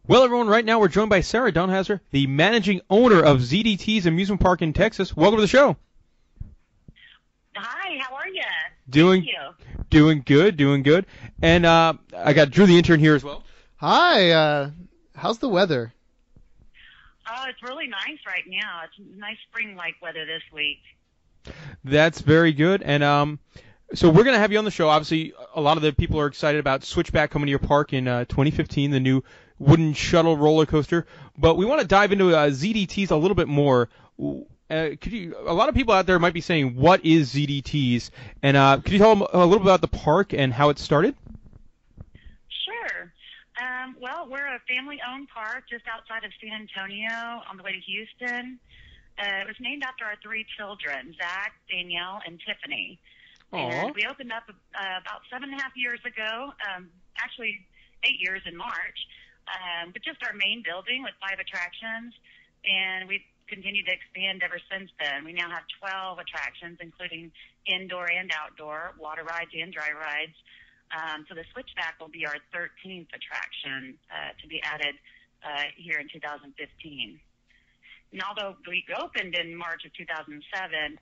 Well, everyone, right now we're joined by Sarah Donhauser, the managing owner of ZDT's Amusement Park in Texas. Welcome to the show. Hi, how are you? Doing good. And I got Drew, the intern, here as well. Hi, how's the weather? Oh, it's really nice right now. It's nice spring-like weather this week. That's very good. And so we're going to have you on the show. Obviously, a lot of the people are excited about Switchback coming to your park in 2015, the new wooden shuttle roller coaster. But we want to dive into ZDTs a little bit more. A lot of people out there might be saying, what is ZDTs? And could you tell them a little bit about the park and how it started? Sure. Well, we're a family-owned park just outside of San Antonio on the way to Houston. It was named after our three children, Zach, Danielle, and Tiffany. Aww. And we opened up about 7.5 years ago, actually 8 years in March, but just our main building with 5 attractions, and we've continued to expand ever since then. We now have 12 attractions, including indoor and outdoor, water rides and dry rides. So the Switchback will be our 13th attraction to be added here in 2015. And although we opened in March of 2007,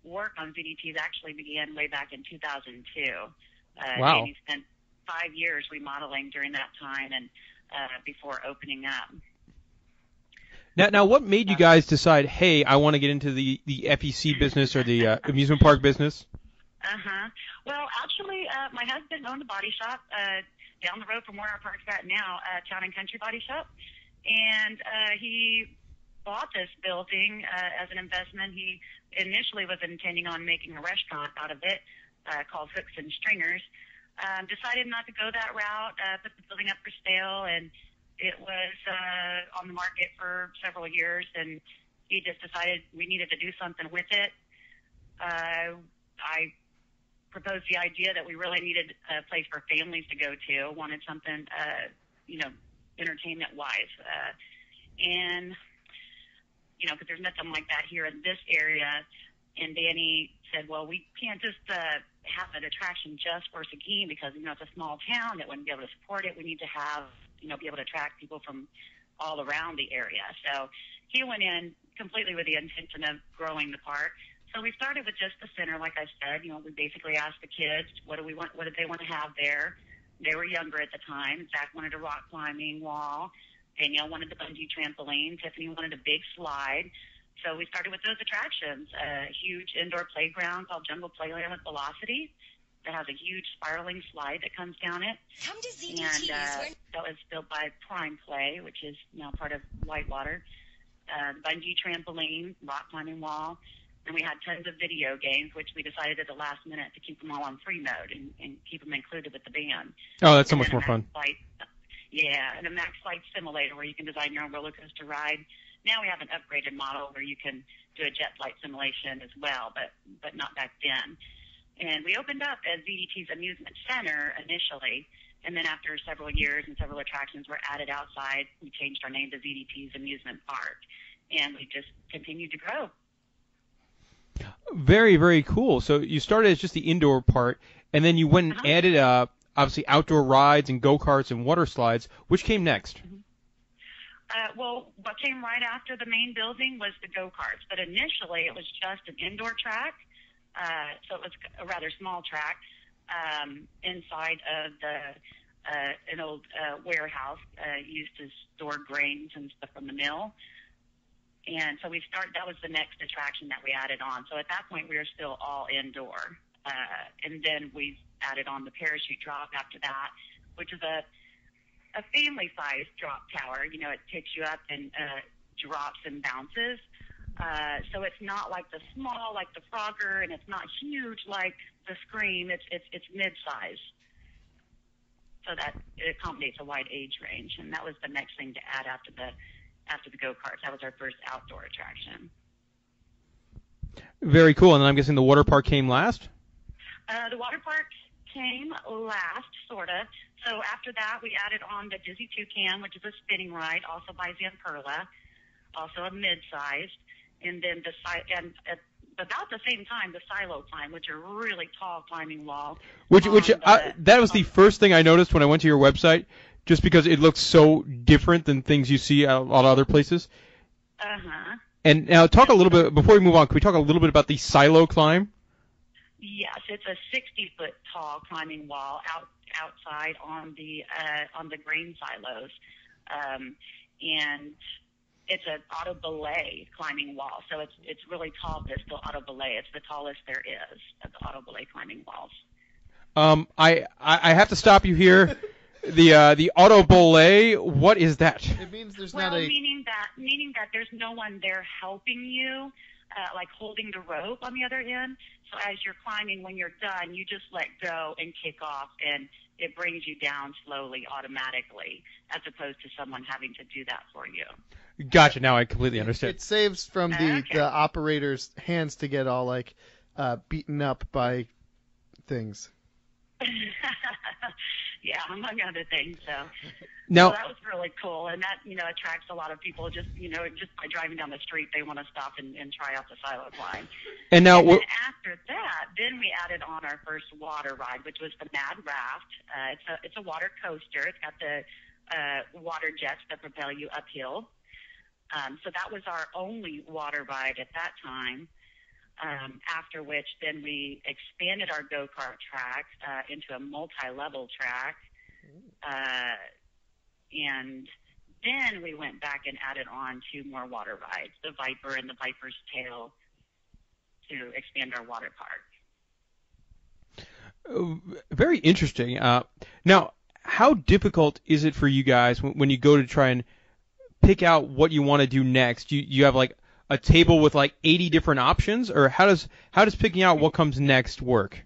work on ZDTs actually began way back in 2002. Wow. And we spent 5 years remodeling during that time and before opening up. Now, what made you guys decide, hey, I want to get into the FEC business or the amusement park business? Well, actually, my husband owned a body shop down the road from where our park's at now, Town and Country Body Shop. And he bought this building as an investment. He initially was intending on making a restaurant out of it called Hooks and Stringers. Decided not to go that route, put the building up for sale, and it was on the market for several years, and he just decided we needed to do something with it. I proposed the idea that we really needed a place for families to go to, wanted something, entertainment-wise. And, because there's nothing like that here in this area. And Danny said, well, we can't just have an attraction just for Seguin because, it's a small town that wouldn't be able to support it. We need to have, be able to attract people from all around the area. So he went in completely with the intention of growing the park. So we started with just the center, like I said. We basically asked the kids, what did they want to have there? They were younger at the time. Zach wanted a rock climbing wall. Danielle wanted the bungee trampoline. Tiffany wanted a big slide. So we started with those attractions, a huge indoor playground called Jungle Playland with Velocity that has a huge spiraling slide that comes down it. Come to ZDT. And that was built by Prime Play, which is now part of Whitewater. Bungee trampoline, rock climbing wall. And we had tons of video games, which we decided at the last minute to keep them all on free mode and keep them included with the band. Oh, that's so much more fun. And a Max Flight Simulator where you can design your own roller coaster ride. Now we have an upgraded model where you can do a jet flight simulation as well, but not back then. And we opened up as ZDT's Amusement Center initially, and then after several years and several attractions were added outside, we changed our name to ZDT's Amusement Park, and we just continued to grow. Very, very cool. So you started as just the indoor part, and then you went and added, obviously, outdoor rides and go-karts and water slides. Which came next? Well, what came right after the main building was the go-karts, but initially it was just an indoor track, so it was a rather small track inside of an old warehouse used to store grains and stuff from the mill. And so that was the next attraction that we added on. So at that point, we were still all indoor. And then we added on the parachute drop after that, which is a family-sized drop tower. It takes you up and drops and bounces. So it's not like the small, like the Frogger, and it's not huge like the Scream. It's mid-size. So that it accommodates a wide age range. And that was the next thing to add after the go-karts. That was our first outdoor attraction. Very cool. And then I'm guessing the water park came last? The water park came last, sort of. So after that, we added on the Dizzy Toucan, which is a spinning ride, also by Zamperla, also a mid-sized. And then at about the same time, the Silo Climb, which are really tall climbing walls. That was the first thing I noticed when I went to your website. just because it looks so different than things you see at a lot of other places. Uh-huh. And now talk a little bit, before we move on, can we talk a little bit about the silo climb? Yes, it's a 60-foot tall climbing wall outside on the grain silos, and it's an auto belay climbing wall. So it's really tall, but it's still auto belay. It's the tallest there is of the auto belay climbing walls. I have to stop you here. The auto belay, what is that? It means there's Well, not a. meaning that there's no one there helping you, like holding the rope on the other end. So as you're climbing, when you're done, you just let go and kick off, and it brings you down slowly, automatically, as opposed to someone having to do that for you. Gotcha. Now I completely understand. It saves from Okay. the operator's hands to get all like beaten up by things. Yeah, among other things. So Now, that was really cool, and that attracts a lot of people. Just by driving down the street, they want to stop and try out the silo climb. and now, And then after that, then we added on our first water ride, which was the Mad Raft. It's a water coaster. It's got the water jets that propel you uphill. So that was our only water ride at that time. After which, then we expanded our go-kart track into a multi-level track. And then we went back and added on 2 more water rides, the Viper and the Viper's Tail, to expand our water park. very interesting. Now, how difficult is it for you guys when you go to try and pick out what you want to do next? You have like a table with like 80 different options, or how does picking out what comes next work?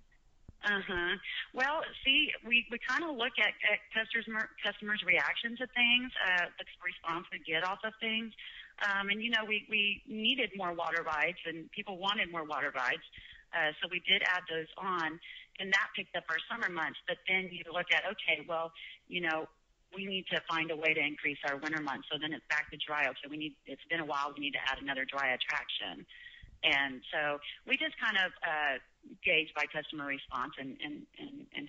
Uh-huh. Well, see, we kind of look at customers' reaction to things, the response we get off of things. And, we needed more water rides, and people wanted more water rides. So we did add those on, and that picked up our summer months. But then you look at, okay, well, we need to find a way to increase our winter months. So then it's back to dry. Okay, it's been a while. We need to add another dry attraction. And so we just kind of gauge by customer response and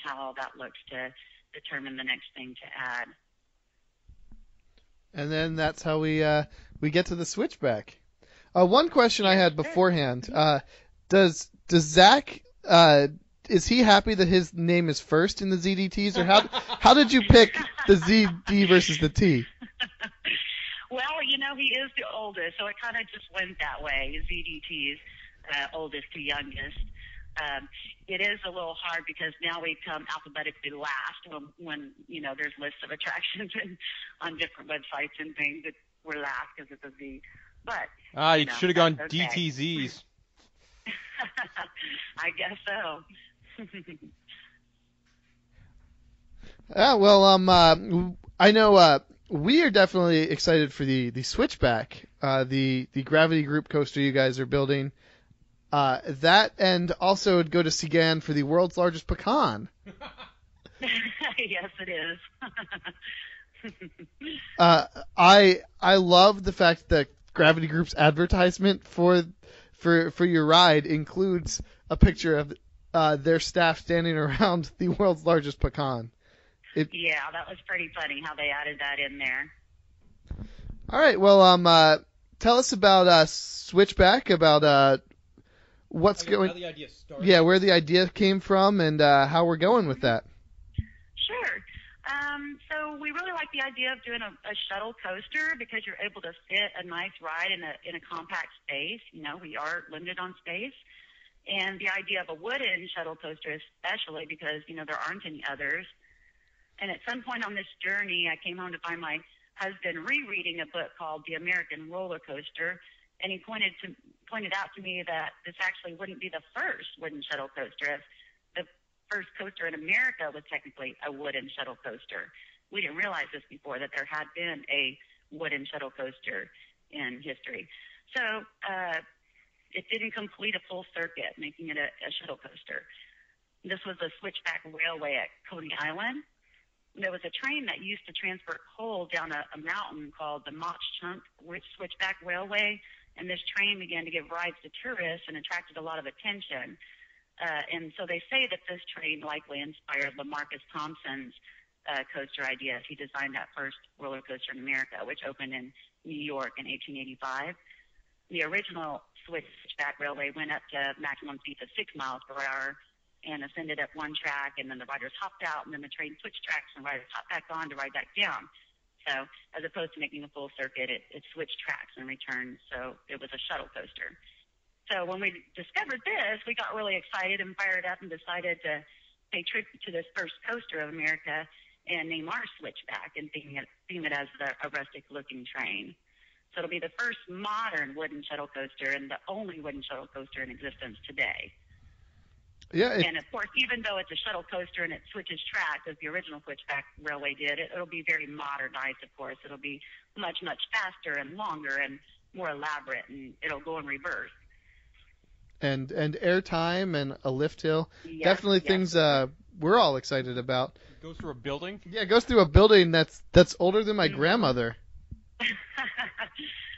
how all that looks to determine the next thing to add. And then that's how we get to the switchback. One question I had beforehand: Does Zach is he happy that his name is first in the ZDTs, or how did you pick the ZD versus the T? Well, he is the oldest, so it kind of just went that way. ZDT's oldest to youngest. It is a little hard because now we come alphabetically last when there's lists of attractions on different websites and things that we're last because it's a Z. But You should have gone okay. DTZs. I guess so. I know we are definitely excited for the Switchback, the gravity group coaster you guys are building. That, and also would go to Seguin for the world's largest pecan. Yes, it is. I love the fact that Gravity Group's advertisement for your ride includes a picture of their staff standing around the world's largest pecan. Yeah, that was pretty funny how they added that in there. All right, well, tell us about Switchback, about what's going. How the idea started. Yeah, where the idea came from, and how we're going with that. Sure. So we really like the idea of doing a shuttle coaster because you're able to fit a nice ride in a compact space. We are limited on space. And the idea of a wooden shuttle coaster especially because, there aren't any others. And at some point on this journey, I came home to find my husband rereading a book called The American Roller Coaster, and he pointed out to me that this actually wouldn't be the first wooden shuttle coaster. The first coaster in America was technically a wooden shuttle coaster. We didn't realize this before, that there had been a wooden shuttle coaster in history. So it didn't complete a full circuit, making it a shuttle coaster. This was a Switchback Railway at Coney Island. There was a train that used to transport coal down a mountain called the Mach Chunk Switchback Railway, and this train began to give rides to tourists and attracted a lot of attention. And so they say that this train likely inspired LaMarcus Thompson's coaster ideas. He designed that first roller coaster in America, which opened in New York in 1885. The original Switchback Railway went up to maximum speeds of 6 miles per hour and ascended up one track, and then the riders hopped out, and then the train switched tracks, and riders hopped back on to ride back down. So as opposed to making a full circuit, it switched tracks and returned, so it was a shuttle coaster. So when we discovered this, we got really excited and fired up and decided to pay tribute to this first coaster of America and name our Switchback and theme it as a rustic-looking train. So it'll be the first modern wooden shuttle coaster and the only wooden shuttle coaster in existence today. Yeah. And of course, even though it's a shuttle coaster and it switches tracks as the original Switchback Railway did, it'll be very modernized, of course. It'll be much, much faster and longer and more elaborate, and it'll go in reverse. And airtime and a lift hill. Yes, Definitely yes. things we're all excited about. It goes through a building? Yeah, it goes through a building that's older than my grandmother.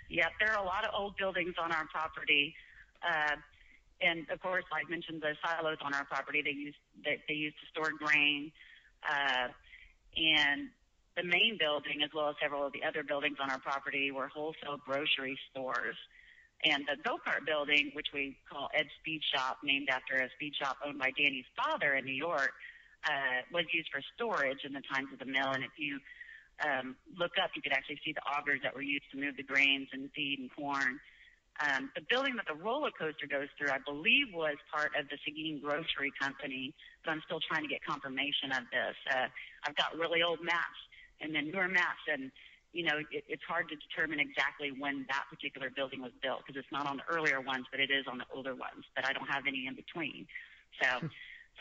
Yep, there are a lot of old buildings on our property. And of course, like I mentioned, the silos on our property, they used to store grain. And the main building, as well as several of the other buildings on our property, were wholesale grocery stores. And the go-kart building, which we call Ed's Speed Shop, named after a speed shop owned by Danny's father in New York, was used for storage in the times of the mill. And if you look up, you could actually see the augers that were used to move the grains and feed and corn. The building that the roller coaster goes through, I believe, was part of the Seguin Grocery Company, but I'm still trying to get confirmation of this. I've got really old maps and then newer maps, and it's hard to determine exactly when that particular building was built because it's not on the earlier ones, but it is on the older ones. But I don't have any in between, so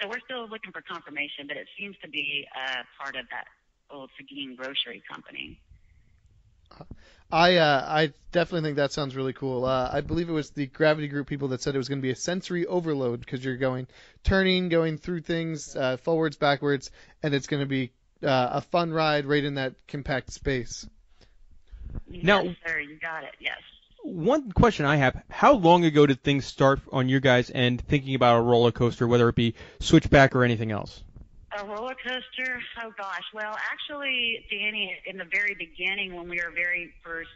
we're still looking for confirmation. But it seems to be part of that old Seguin Grocery Company. I definitely think that sounds really cool. I believe it was the Gravity Group people that said it was going to be a sensory overload because you're going through things forwards, backwards, and it's going to be a fun ride right in that compact space. Now, yes, sir, you got it. Yes. One question I have, how long ago did things start on your guys' end thinking about a roller coaster, whether it be Switchback or anything else? A roller coaster? Oh, gosh. Well, actually, Danny, in the very beginning, when we were very first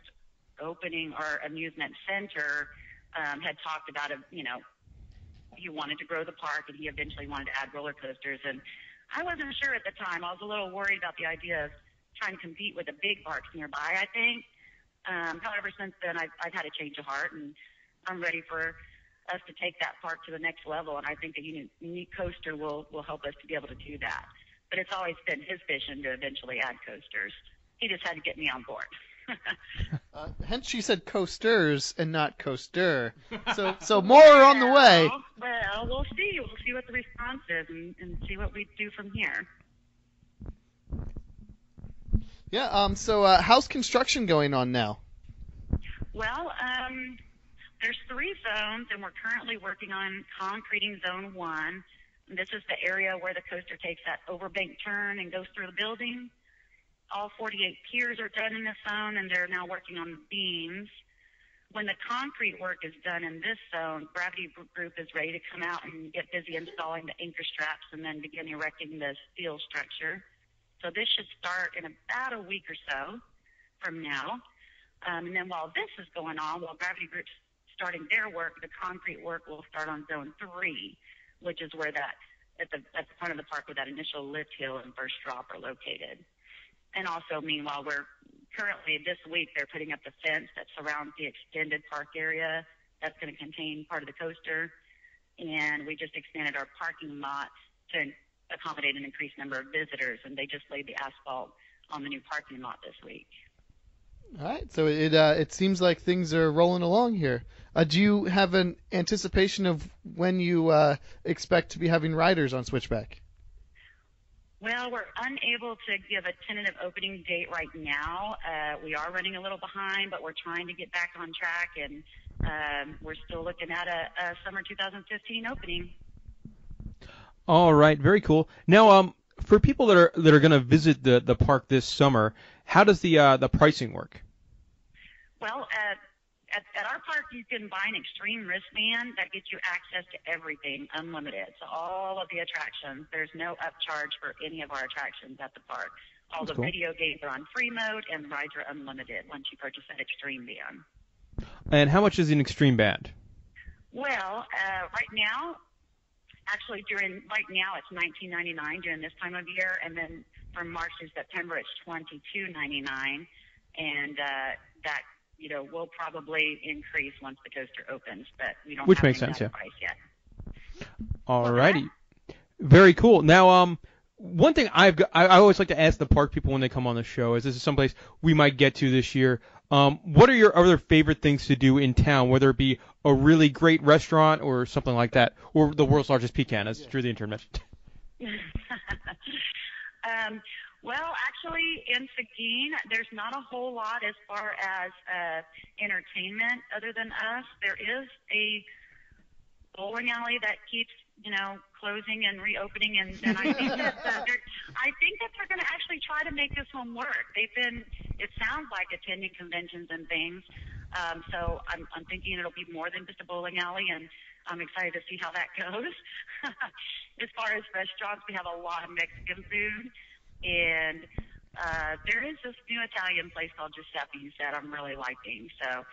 opening our amusement center, had talked about, he wanted to grow the park, and he eventually wanted to add roller coasters. And I wasn't sure at the time. I was a little worried about the idea of trying to compete with the big parks nearby, I think. However, since then, I've had a change of heart, and I'm ready for us to take that park to the next level, and I think the unique coaster will help us to be able to do that. But it's always been his vision to eventually add coasters. He just had to get me on board. Hence she said coasters and not coaster. So more on the way. Well, we'll see. We'll see what the response is and see what we do from here. Yeah, so how's construction going on now? Well, there's 3 zones, and we're currently working on concreting Zone 1. And this is the area where the coaster takes that overbank turn and goes through the building. All 48 piers are done in this zone, and they're now working on the beams. When the concrete work is done in this zone, Gravity Group is ready to come out and get busy installing the anchor straps and then begin erecting the steel structure. So this should start in about a week or so from now. And then while this is going on, while Gravity Group's starting their work, the concrete work will start on Zone 3, which is where at the front of the park where that initial lift hill and first drop are located. And also, meanwhile, we're currently this week they're putting up the fence that surrounds the extended park area that's going to contain part of the coaster. And we just expanded our parking lot to accommodate an increased number of visitors, and they just laid the asphalt on the new parking lot this week. All right, so it seems like things are rolling along here. Do you have an anticipation of when you expect to be having riders on Switchback? Well, we're unable to give a tentative opening date right now. We are running a little behind, but we're trying to get back on track, and we're still looking at a summer 2015 opening. All right, very cool. Now, for people that are going to visit the park this summer, how does the pricing work? Well, at our park, you can buy an extreme wristband that gets you access to everything, unlimited. So all of the attractions, there's no upcharge for any of our attractions at the park. All the video games are on free mode, and rides are unlimited once you purchase that extreme band. And how much is an extreme band? Well, right now, actually right now it's $19.99 during this time of year, and then from March to September it's $22.99, and that will probably increase once the coaster opens, but we don't Which have makes any sense, price yet. Alrighty. Very cool. Now, one thing I always like to ask the park people when they come on the show is this is someplace we might get to this year. What are your other favorite things to do in town, whether it be a really great restaurant or something like that, or the world's largest pecan, as Drew the intern mentioned? Well, actually, in Seguin, there's not a whole lot as far as entertainment other than us. There is a bowling alley that keeps, closing and reopening, and I think that they're going to actually try to make this one work. It sounds like attending conventions and things, so I'm thinking it'll be more than just a bowling alley, and I'm excited to see how that goes. As far as restaurants, we have a lot of Mexican food. And there is this new Italian place called Giuseppe's that I'm really liking. So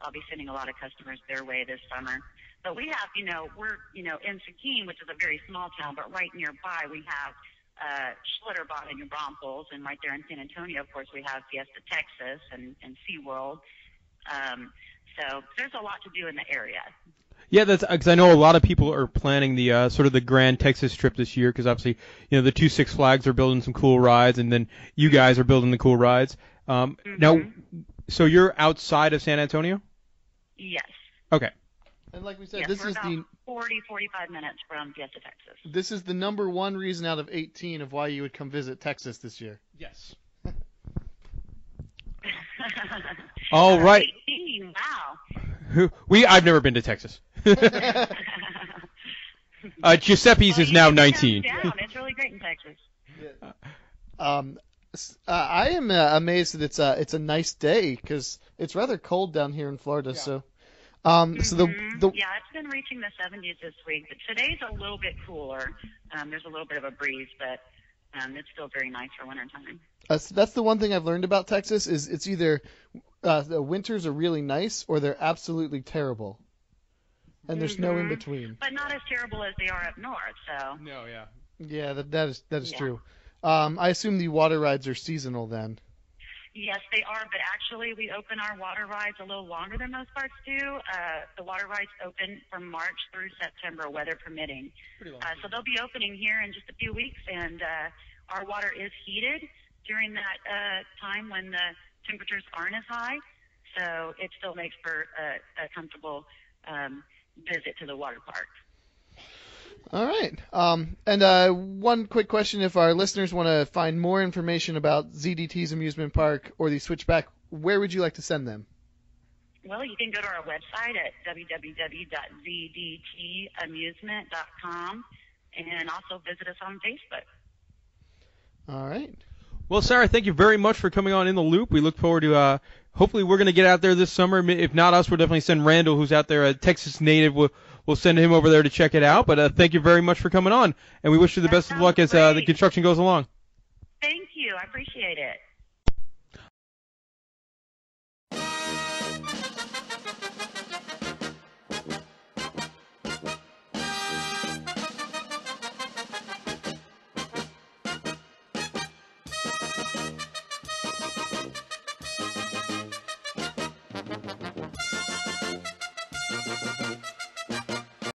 I'll be sending a lot of customers their way this summer. But we have, we're, in Pecan, which is a very small town, but right nearby we have Schlitterbahn and New Braunfels. And right there in San Antonio, of course, we have Fiesta Texas and SeaWorld. So there's a lot to do in the area. Yeah, that's because I know a lot of people are planning the sort of the Grand Texas trip this year because obviously, the two Six Flags are building some cool rides, and then you guys are building the cool rides. Now, so you're outside of San Antonio? Yes. Okay. And like we said, yes, this we're is about 45 minutes from Fiesta Texas. This is the number one reason out of 18 of why you would come visit Texas this year. Yes. All right. 18, wow. I've never been to Texas. Giuseppe's is now 19. It's really great in Texas. I am amazed that it's a nice day because it's rather cold down here in Florida. Yeah. So, yeah, it's been reaching the 70s this week, but today's a little bit cooler. There's a little bit of a breeze, but it's still very nice for wintertime. That's the one thing I've learned about Texas is it's either the winters are really nice or they're absolutely terrible, and there's no in between. But not as terrible as they are up north. So. No, yeah. Yeah, that is true. I assume the water rides are seasonal then. Yes, they are, but actually we open our water rides a little longer than most parks do. The water rides open from March through September, weather permitting. So they'll be opening here in just a few weeks, and our water is heated during that time when the temperatures aren't as high. So it still makes for a comfortable visit to the water park. All right. And one quick question: if our listeners want to find more information about ZDT's amusement park or the Switchback, where would you like to send them? Well, you can go to our website at www.zdtamusement.com and also visit us on Facebook. All right. Well, Sarah, thank you very much for coming on In the Loop. We look forward to hopefully we're going to get out there this summer. If not us, we'll definitely send Randall, who's out there, a Texas native. We'll send him over there to check it out. But thank you very much for coming on, and we wish you the best of luck as the construction goes along. Thank you. I appreciate it.